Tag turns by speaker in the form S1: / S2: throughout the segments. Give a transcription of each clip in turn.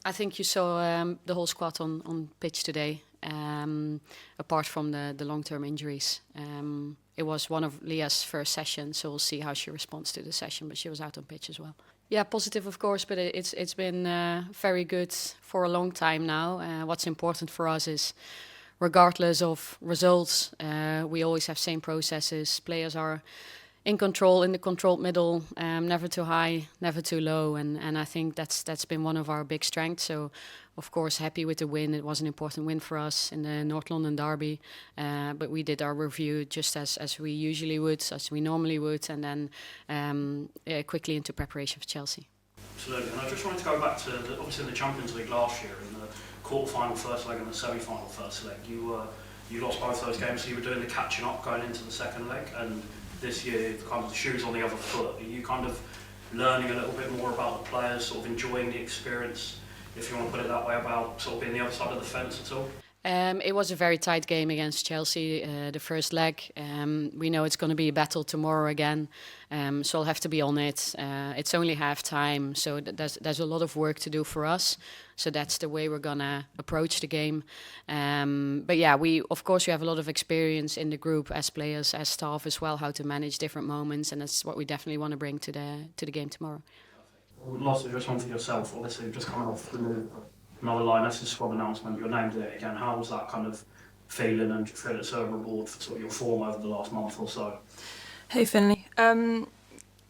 S1: I think you saw the whole squad on pitch today, apart from the long-term injuries. It was one of Leah's first sessions, so we'll see how she responds to the session, but she was out on pitch as well. Yeah, positive, of course, but it's been very good for a long time now. What's important for us is, regardless of results, we always have same processes. Players are in control, in the controlled middle, never too high, never too low, and I think that's been one of our big strengths. So, of course, happy with the win. It was an important win for us in the North London derby, but we did our review just as we usually would, as we normally would, and then quickly into preparation for Chelsea.
S2: Absolutely, and I just wanted to go back to obviously in the Champions League last year, in the quarter-final first leg and the semi-final first leg, you lost both those games, so you were doing the catching up going into the second leg, and this year, kind of the shoes on the other foot. Are you kind of learning a little bit more about the players, sort of enjoying the experience, if you want to put it that way, about sort of being the other side of the fence at all?
S1: It was a very tight game against Chelsea, the first leg. We know it's going to be a battle tomorrow again, so I'll have to be on it. It's only half time, so there's a lot of work to do for us. So that's the way we're going to approach the game. But yeah, we have a lot of experience in the group as players, as staff as well, how to manage different moments, and that's what we definitely want to bring to the game tomorrow.
S2: Lastly, just one for yourself, obviously just coming off another Lioness's squad announcement, you're named there again. How was that kind of feeling, and do you feel it's a reward for sort of your form over the last month or so?
S3: Hey Finley.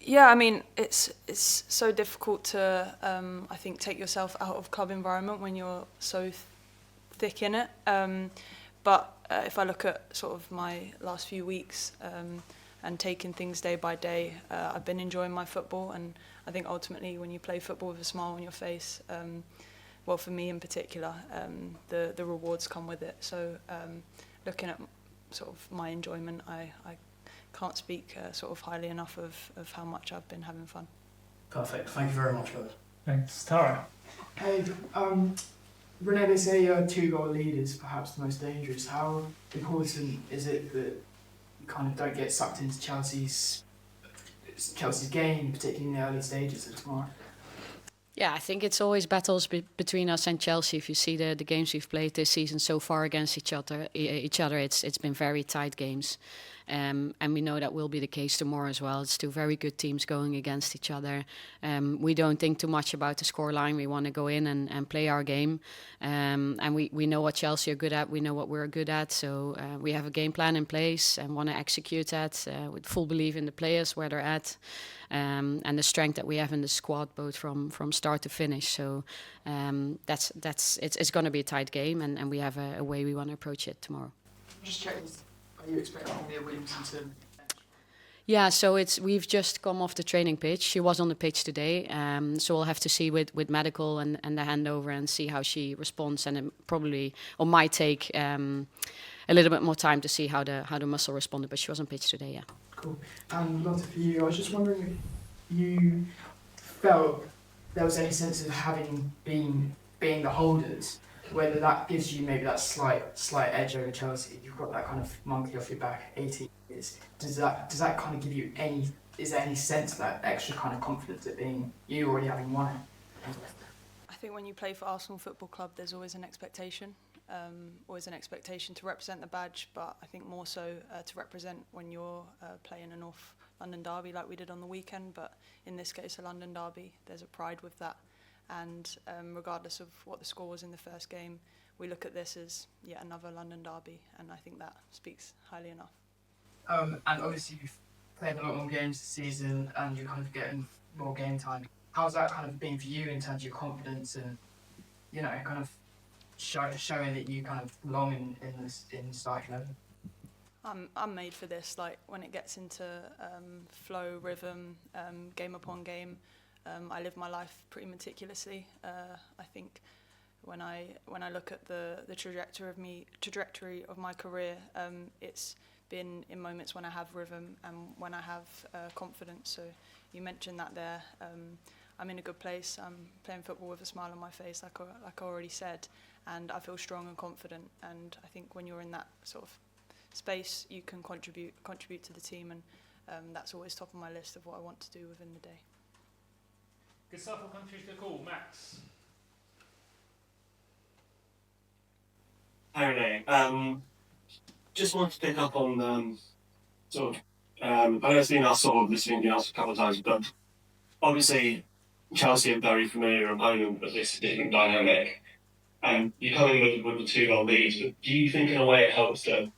S3: Yeah, I mean, it's so difficult to, I think, take yourself out of club environment when you're so thick in it. But if I look at sort of my last few weeks and taking things day by day, I've been enjoying my football, and I think ultimately when you play football with a smile on your face, well, for me in particular, the rewards come with it. So looking at sort of my enjoyment, I can't speak sort of highly enough of how much I've been having fun.
S2: Perfect. Thank you very much, guys.
S4: Thanks. Tara.
S5: Hey, Renée, they say your 2-goal lead is perhaps the most dangerous. How important is it that you kind of don't get sucked into Chelsea's game, particularly in the early stages of tomorrow?
S1: Yeah, I think it's always battles between us and Chelsea. If you see the games we've played this season so far against each other, it's been very tight games. And we know that will be the case tomorrow as well. It's two very good teams going against each other. We don't think too much about the scoreline. We want to go in and play our game. And we know what Chelsea are good at. We know what we're good at. So we have a game plan in place and want to execute that with full belief in the players, where they're at, and the strength that we have in the squad, both from start to finish. So it's going to be a tight game, and we have a way we want to approach it tomorrow.
S5: Just checking. Are you expecting Leah Williamson to?
S1: Yeah, so we've just come off the training pitch. She was on the pitch today, so we'll have to see with medical and the handover and see how she responds, and it probably or might take a little bit more time to see how the muscle responded. But she was on pitch today, yeah.
S5: Cool. Lotta, for you, I was just wondering if you felt there was any sense of being the holders, whether that gives you maybe that slight edge over Chelsea. You've got that kind of monkey off your back 18 years. Does that kind of give you is there any sense of that extra kind of confidence at being you already having won it?
S3: I think when you play for Arsenal Football Club, there's always an expectation. Always an expectation to represent the badge, but I think more so to represent when you're playing a North London derby like we did on the weekend. But in this case, a London derby, there's a pride with that. And regardless of what the score was in the first game, we look at this as yet another London derby, and I think that speaks highly enough.
S5: And obviously you've played a lot more games this season, and you're kind of getting more game time. How's that kind of been for you in terms of your confidence and, kind of showing that you kind of belong in the starting eleven?
S3: I'm made for this. Like when it gets into flow, rhythm, game upon game. I live my life pretty meticulously. I think when I look at the trajectory of my career, it's been in moments when I have rhythm and when I have confidence. So you mentioned that there. I'm in a good place. I'm playing football with a smile on my face, like I already said, and I feel strong and confident. And I think when you're in that sort of space, you can contribute to the team, and that's always top of my list of what I want to do within the day.
S4: Good stuff. We'll come to the call. Max. Hi, Renee. Just wanted to pick up on sort of, I know it's been asked sort of this thing been asked a couple of times, but obviously Chelsea are very familiar opponent, but this is a different dynamic. And you come in with the 2-goal lead, but do you think in a way it helps that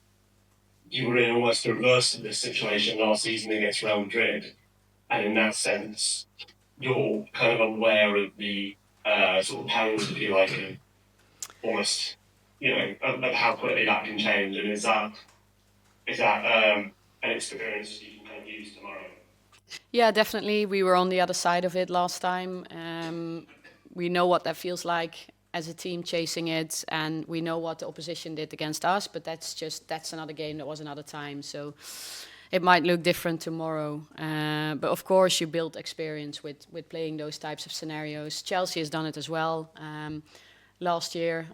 S4: you were in almost the reverse of this situation last season against Real Madrid? And in that sense, you're kind of aware of the sort of perils, if you like, and almost, of how quickly that can change. And is that an experience you can kind of use tomorrow?
S1: Yeah, definitely. We were on the other side of it last time. We know what that feels like as a team chasing it, and we know what the opposition did against us. But that's another game. That was another time. So it might look different tomorrow. But of course, you build experience with playing those types of scenarios. Chelsea has done it as well. Last year,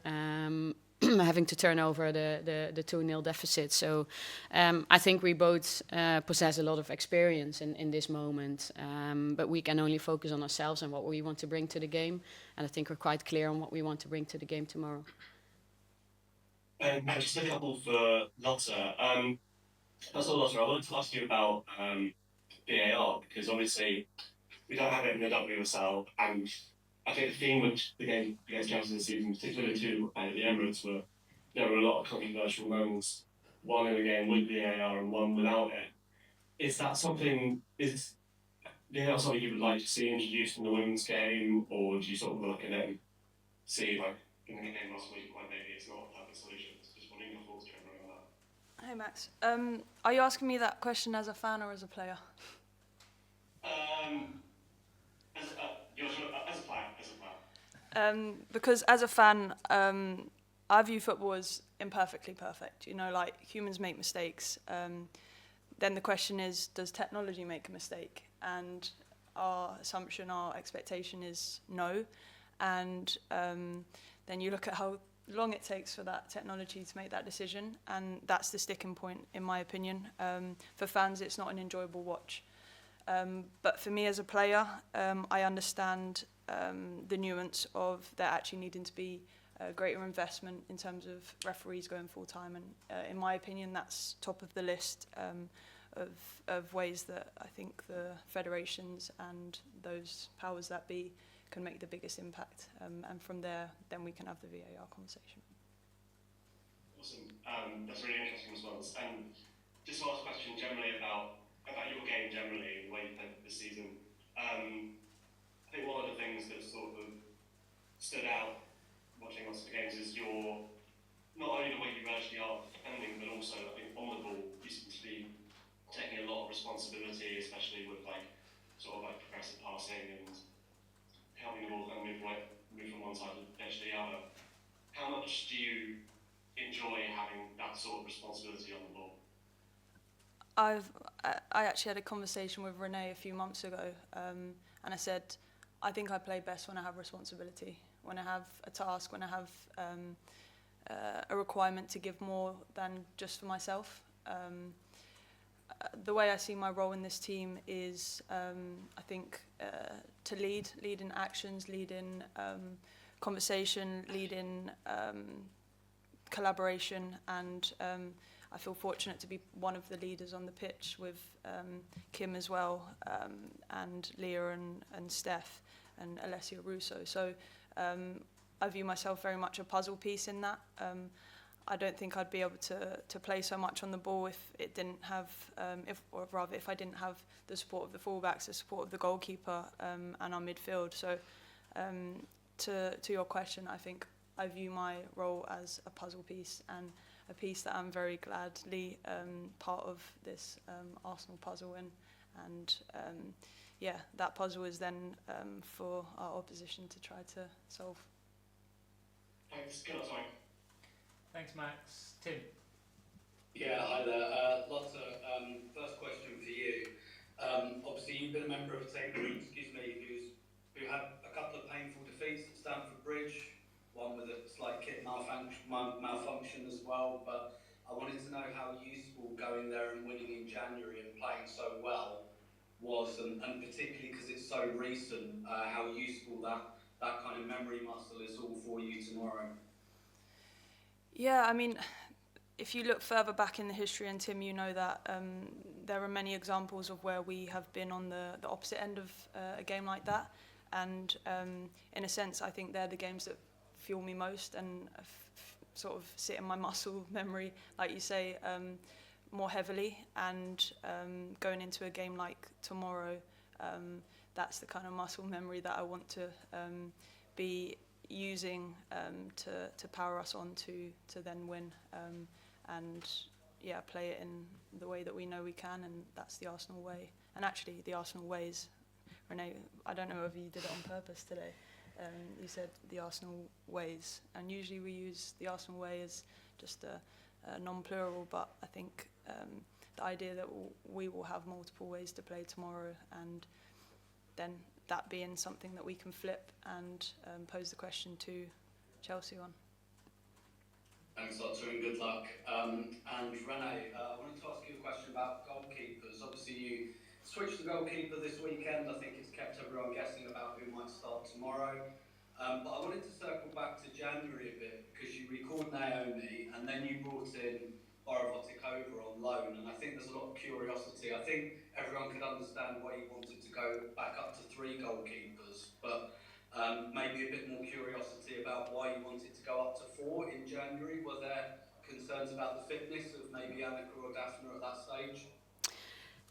S1: having to turn over the 2-0 deficit. So I think we both possess a lot of experience in this moment, but we can only focus on ourselves and what we want to bring to the game. And I think we're quite clear on what we want to bring to the game tomorrow.
S4: And just a couple for Lotta. First of all, Lotta, I wanted to ask you about VAR, because obviously we don't have it in the WSL, and I think the theme of the game against Chelsea this season, particularly two at the Emirates, there were a lot of controversial moments, one in the game with VAR and one without it. Is VAR something you would like to see introduced in the women's game, or do you sort of look at it and see, like, in the game last week, why maybe it's not a perfect solution? Just wondering your thoughts generally on that.
S3: Hey Max, are you asking me that question as a fan or as a player? Because as a fan, I view football as imperfectly perfect. You know, like humans make mistakes. Then the question is, does technology make a mistake? And our assumption, our expectation is no. And then you look at how long it takes for that technology to make that decision, and that's the sticking point, in my opinion. For fans, it's not an enjoyable watch. But for me as a player, I understand the nuance of there actually needing to be a greater investment in terms of referees going full-time. And in my opinion, that's top of the list of ways that I think the federations and those powers that be can make the biggest impact. And from there, then we can have the VAR conversation.
S4: Awesome. That's a really interesting response. And just to ask a question generally about your game generally, the way you played this season. I think one of the things that sort of stood out watching lots of the games is your, not only the way you actually are defending, but also I think on the ball you seem to be taking a lot of responsibility, especially with sort of progressive passing and helping the ball kind of move from one side of the pitch to the other. How much do you enjoy having that sort of responsibility on the ball?
S3: I actually had a conversation with Renée a few months ago, and I said, I think I play best when I have responsibility, when I have a task, when I have a requirement to give more than just for myself. The way I see my role in this team is, I think, to lead in actions, lead in conversation, lead in collaboration, and I feel fortunate to be one of the leaders on the pitch with Kim as well, and Leah and Steph and Alessia Russo. So I view myself very much a puzzle piece in that. I don't think I'd be able to play so much on the ball if it didn't have, if I didn't have the support of the fullbacks, the support of the goalkeeper, and our midfield. So to your question, I think I view my role as a puzzle piece, and a piece that I'm very gladly part of this Arsenal puzzle in. And yeah, that puzzle is then for our opposition to try to solve.
S4: Thanks. Good luck,
S6: Thanks, Max. Tim.
S7: Yeah, hi there. Lotta, first question for you. Obviously, you've been a member of a team, who had a couple of painful defeats at Stamford Bridge, one with a slight kit malfunction as well. But I wanted to know how useful going there and winning in January and playing so well was, and particularly because it's so recent, how useful that kind of memory muscle is all for you tomorrow.
S3: Yeah, I mean, if you look further back in the history, and Tim, you know that there are many examples of where we have been on the opposite end of a game like that. And in a sense, I think they're the games that fuel me most and sort of sit in my muscle memory, like you say, more heavily. And going into a game like tomorrow, that's the kind of muscle memory that I want to be using to power us on to then win. And yeah, play it in the way that we know we can, and that's the Arsenal way. And actually, the Arsenal ways, Renee, I don't know if you did it on purpose today. You said the Arsenal ways, and usually we use the Arsenal way as just a non-plural, but I think the idea that we will have multiple ways to play tomorrow, and then that being something that we can flip and pose the question to Chelsea on.
S7: Thanks a lot, and good luck. And Renée, I wanted to ask you a question about goalkeepers. Obviously, you switched the goalkeeper this weekend. I think it's kept everyone guessing about who might start tomorrow. But I wanted to circle back to January a bit, because you recalled Naomi and then you brought in Borovotic over on loan. And I think there's a lot of curiosity. I think everyone could understand why you wanted to go back up to 3 goalkeepers, but maybe a bit more curiosity about why you wanted to go up to 4 in January. Were there concerns about the fitness of maybe Annika or Daphne at that stage?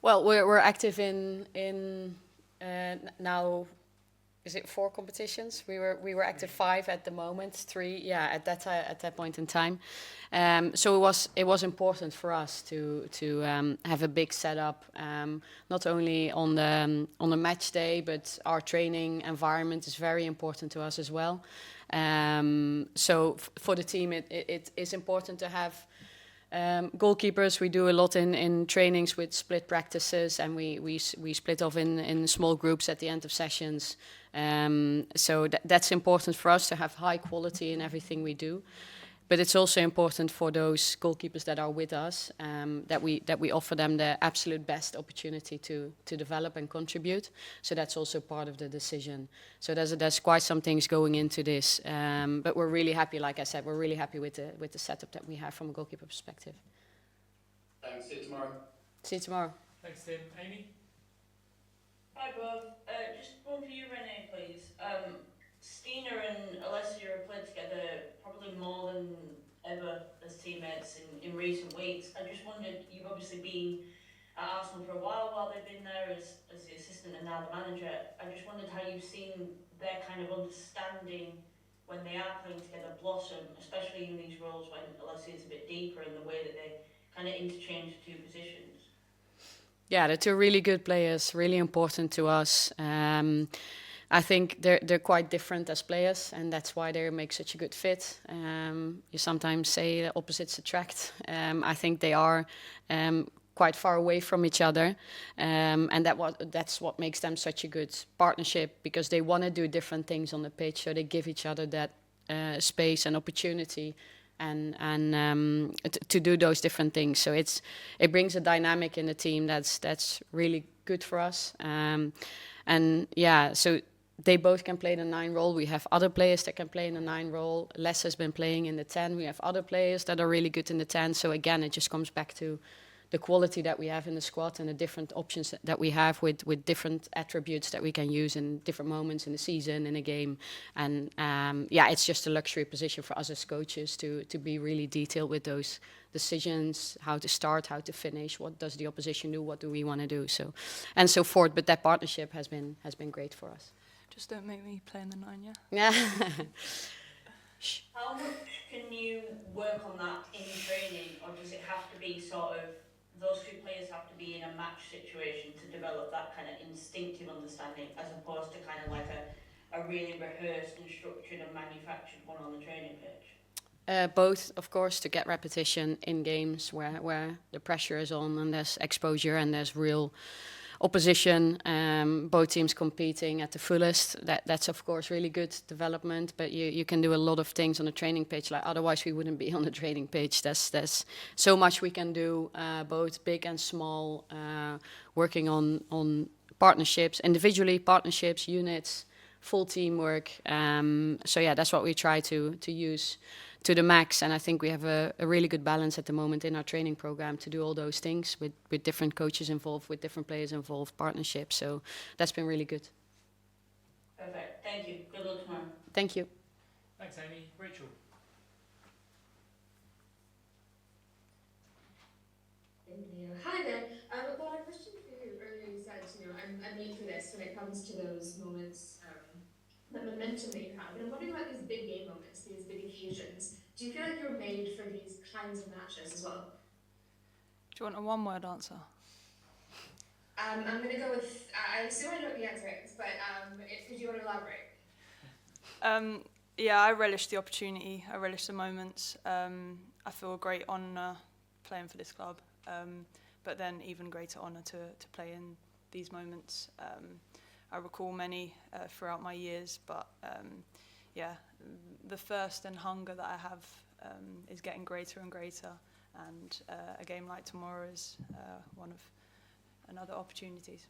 S1: Well, we're active in now. Is it 4 competitions? We were active 5 at the moment, 3, at that point in time. So it was important for us to have a big setup, not only on the match day, but our training environment is very important to us as well. So for the team, it is important to have goalkeepers. We do a lot in trainings with split practices, and we split off in small groups at the end of sessions. So that's important for us to have high quality in everything we do. But it's also important for those goalkeepers that are with us, that we offer them the absolute best opportunity to develop and contribute. So that's also part of the decision. So there's quite some things going into this, but we're really happy. Like I said, we're really happy with the setup that we have from a goalkeeper perspective.
S7: Thanks. See you tomorrow.
S1: See you tomorrow.
S6: Thanks, Tim. Amy?
S8: Hi, both. Just one for you, Renee, please. Stina and Alessia have played together probably more than ever as teammates in recent weeks. I just wondered, you've obviously been at Arsenal for a while they've been there as the assistant and now the manager. I just wondered how you've seen their kind of understanding when they are playing together blossom, especially in these roles when Alessia is a bit deeper in the way that they kind of interchange the 2 positions.
S1: Yeah, they're 2 really good players, really important to us. I think they're quite different as players, and that's why they make such a good fit. You sometimes say the opposites attract. I think they are quite far away from each other, and that's what makes them such a good partnership, because they want to do different things on the pitch, so they give each other that space and opportunity and to do those different things. So it brings a dynamic in the team that's really good for us. And yeah, so they both can play the 9 role. We have other players that can play in the 9 role. Les has been playing in the 10. We have other players that are really good in the 10. So again, it just comes back to the quality that we have in the squad and the different options that we have with different attributes that we can use in different moments in the season, in a game. And it's just a luxury position for us as coaches to be really detailed with those decisions, how to start, how to finish, what does the opposition do, what do we want to do, so and so forth. But that partnership has been great for us.
S3: Just don't make me play in the 9, yeah?
S1: Yeah.
S8: How much can you work on that in training, or does it have to be sort of, those 2 players have to be in a match situation to develop that kind of instinctive understanding, as opposed to kind of like a really rehearsed and structured and manufactured one on the training pitch?
S1: Both, of course, to get repetition in games where the pressure is on and there's exposure and there's real opposition, both teams competing at the fullest. That's of course really good development, but you can do a lot of things on the training pitch, like otherwise we wouldn't be on the training pitch. There's so much we can do, both big and small, working on partnerships, individually, partnerships, units, full teamwork. So yeah, that's what we try to use to the max. And I think we have a really good balance at the moment in our training program to do all those things with different coaches involved, with different players involved, partnerships. So that's been really good.
S8: Perfect. Thank you. Good luck tomorrow.
S1: Thank you.
S6: Thanks, Amy. Rachel.
S9: Thank you. Hi there. Well, a question for you. Earlier you said, I'm made for this when it comes to those moments, the momentum that you have. And I'm wondering about these big game moments, these big occasions. Do you feel like you're made for these kinds of matches as well?
S3: Do you want a one-word answer?
S9: I'm going to go with, I assume I know what the answer is, but if you want to elaborate.
S3: Yeah, I relish the opportunity. I relish the moments. I feel a great honour playing for this club, but then even greater honour to play in these moments. I recall many throughout my years, but yeah, the thirst and hunger that I have is getting greater and greater, and a game like tomorrow is one of another opportunities.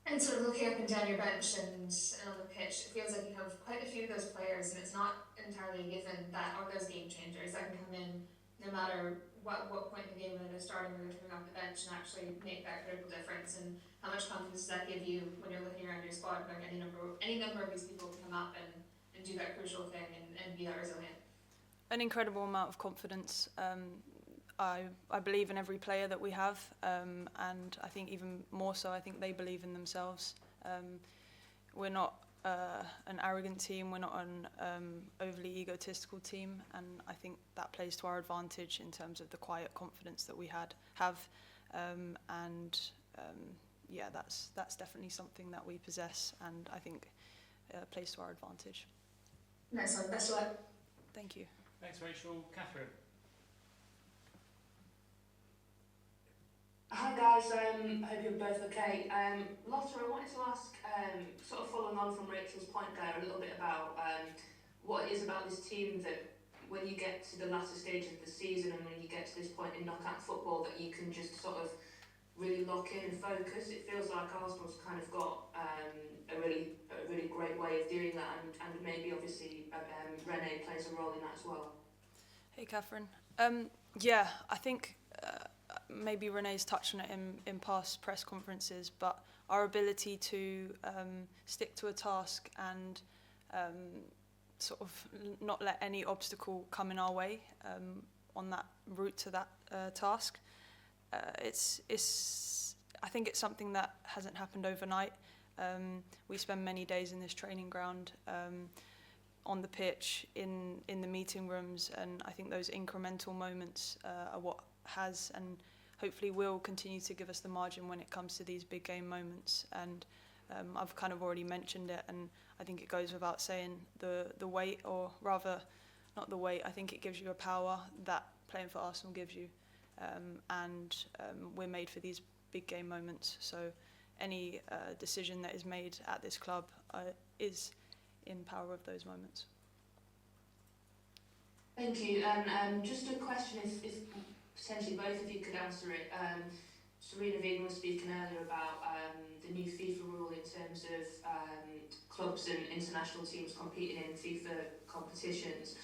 S9: And sort of looking up and down your bench and on the pitch, it feels like you have quite a few of those players, and it's not entirely a given that are those game changers that can come in no matter what point in the game, whether they're starting or they're coming off the bench, and actually make that critical difference. And how much confidence does that give you when you're looking around your squad, knowing any number of these people can come up and do that crucial thing and be that resilient? An incredible amount of confidence. I believe in every player that we have, and I think even more so, I think they believe in themselves. We're not an arrogant team, we're not an overly egotistical team, and I think that plays to our advantage in terms of the quiet confidence that we have, yeah, that's definitely something that we possess, and I think plays to our advantage. Nice one, best of luck. Thank you.
S6: Thanks, Rachel. Catherine.
S10: Hi guys, hope you're both okay. Lotta, I wanted to ask, sort of following on from Rachel's point there, a little bit about what it is about this team that when you get to the latter stage of the season and when you get to this point in knockout football that you can just sort of really lock in and focus. It feels like Arsenal's kind of got a really great way of doing that, and maybe obviously Renée plays a role in that as well.
S3: Hey, Catherine. Yeah, I think maybe Renée's touched on it in past press conferences, but our ability to stick to a task and sort of not let any obstacle come in our way on that route to that task. I think it's something that hasn't happened overnight. We spend many days in this training ground, on the pitch, in the meeting rooms, and I think those incremental moments are what has and hopefully will continue to give us the margin when it comes to these big game moments. And I've kind of already mentioned it, and I think it goes without saying the weight, or rather not the weight, I think it gives you a power that playing for Arsenal gives you, and we're made for these big game moments, so any decision that is made at this club is in power of those moments.
S10: Thank you, and just a question, if potentially both of you could answer it. Serena Wiegmann was speaking earlier about the new FIFA rule in terms of clubs and international teams competing in FIFA competitions,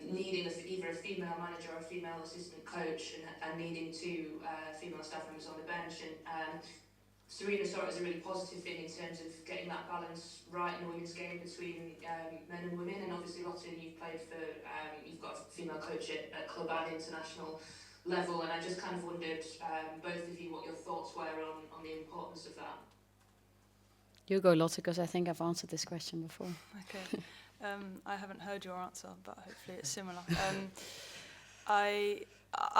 S10: needing either a female manager or a female assistant coach, and needing two female staff members on the bench. And Serena saw it as a really positive thing in terms of getting that balance right in the women's game between men and women. And obviously, Lotte, you've played for, you've got a female coach at club and international level, and I just kind of wondered, both of you, what your thoughts were on the importance of that.
S1: You go, Lotte, because I think I've answered this question before.
S3: Okay. I haven't heard your answer, but hopefully it's similar. I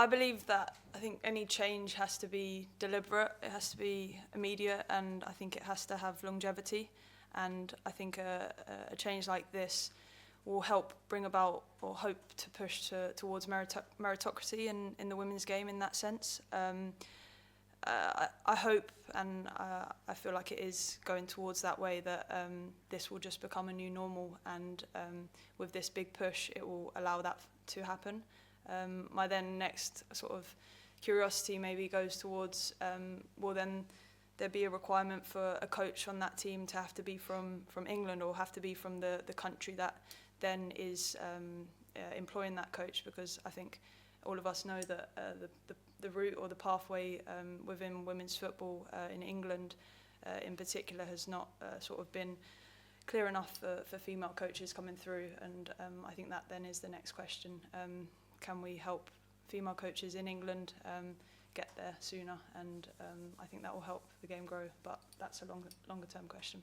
S3: believe that I think any change has to be deliberate, it has to be immediate, and I think it has to have longevity. And I think a change like this will help bring about, or hope to push towards meritocracy in the women's game in that sense. I hope, and I feel like it is going towards that way, that this will just become a new normal, and with this big push it will allow that to happen. My then next sort of curiosity maybe goes towards, well then there be a requirement for a coach on that team to have to be from England or have to be from the country that then is employing that coach? Because I think all of us know that the route or the pathway within women's football in England in particular has not sort of been clear enough for female coaches coming through, and I think that then is the next question. Can we help female coaches in England get there sooner? And I think that will help the game grow, but that's a longer term question.